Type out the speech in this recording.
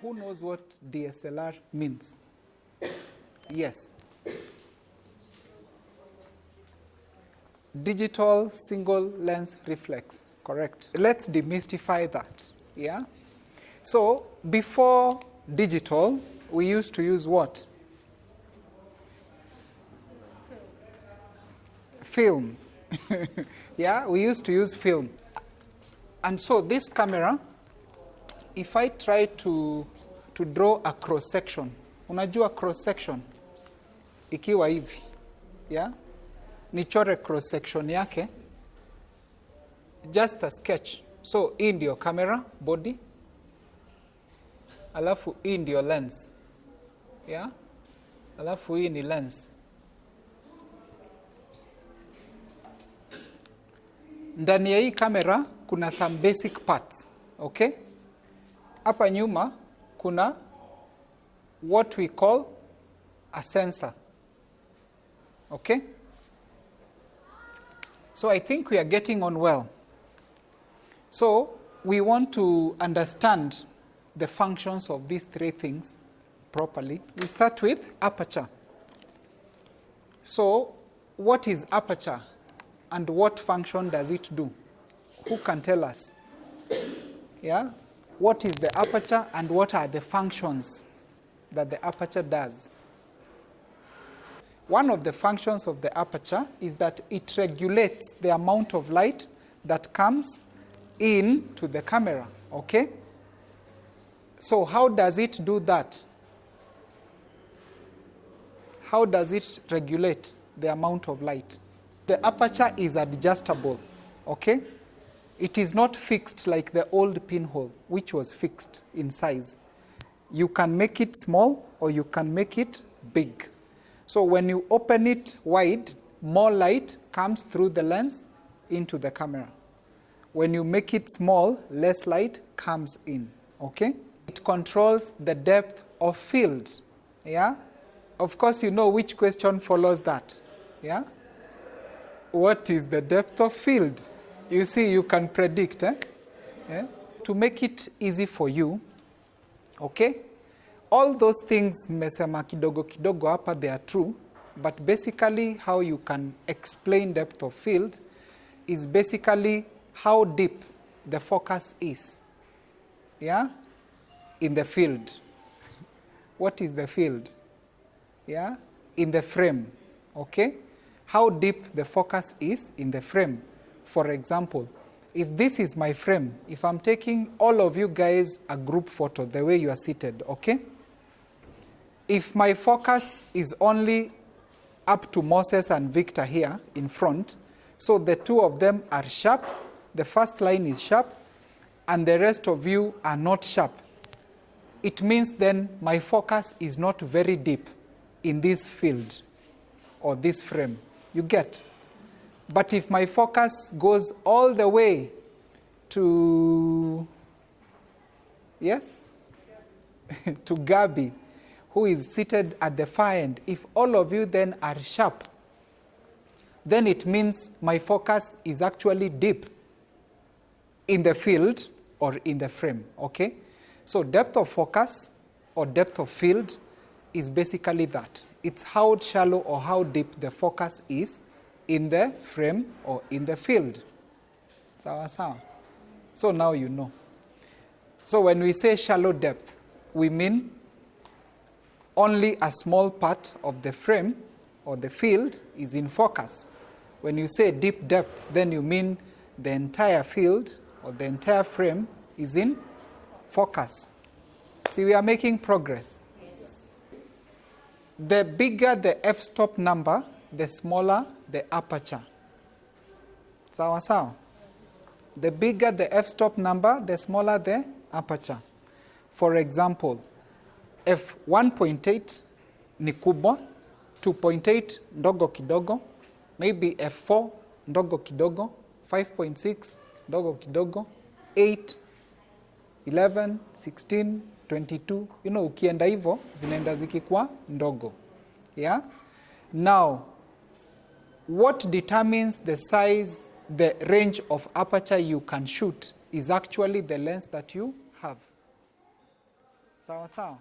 Who knows what DSLR means? Yes. Digital single lens reflex, correct. Let's demystify that, yeah? So, before digital, we used to use what? Film. Yeah, we used to use film. And so this camera, if I try to draw a cross section, unajua cross section ikiwa hivi, yeah? Nichore cross section yake, just a sketch. So hii ndio camera body, alafu hii ndio lens, yeah? Alafu hii ni lens. Ndani ya hii kamera kuna some basic parts, okay? Hapa nyuma kuna what we call a sensor, okay? So I think we are getting on well. So we want to understand the functions of these three things properly. We start with aperture. So what is aperture and what function does it do? Who can tell us? Yeah? What is the aperture and what are the functions that the aperture does? One of the functions of the aperture is that it regulates the amount of light that comes into the camera, okay? So how does it do that? How does it regulate the amount of light? The aperture is adjustable, okay? It is not fixed like the old pinhole, which was fixed in size. You can make it small or you can make it big. So when you open it wide, more light comes through the lens into the camera. When you make it small, less light comes in, okay? It controls the depth of field, yeah? Of course, you know which question follows that, yeah? What is the depth of field? You see, you can predict, eh? Yeah? To make it easy for you, okay? All those things mmesema kidogo kidogo hapa, they are true, but basically how you can explain depth of field is basically how deep the focus is, yeah, in the field. What is the field? Yeah, in the frame, okay? How deep the focus is in the frame. For example, if this is my frame, if I'm taking all of you guys a group photo, the way you are seated, okay? If my focus is only up to Moses and Victor here in front, so the two of them are sharp, the first line is sharp, and the rest of you are not sharp, it means then my focus is not very deep in this field or this frame. You get? But if my focus goes all the way to, yes, to Gabi, who is seated at the far end, if all of you then are sharp, then it means my focus is actually deep in the field or in the frame, okay? So depth of focus or depth of field is basically that. It's how shallow or how deep the focus is in the frame or in the field. Sawa sawa. So now you know. So when we say shallow depth, we mean only a small part of the frame or the field is in focus. When you say deep depth, then you mean the entire field or the entire frame is in focus. See, we are making progress. Yes. The bigger the f-stop number, the smaller the aperture. Sawa sawa? The bigger the f-stop number, the smaller the aperture. For example, f1.8 ni kubwa, 2.8 ndogo kidogo, maybe f4 ndogo kidogo, 5.6 ndogo kidogo, 8, 11, 16, 22, you know, ukienda hivyo zinaenda zikikuwa ndogo. Yeah? Now, what determines the size the range of aperture you can shoot is actually the lens that you have. Sawa sawa.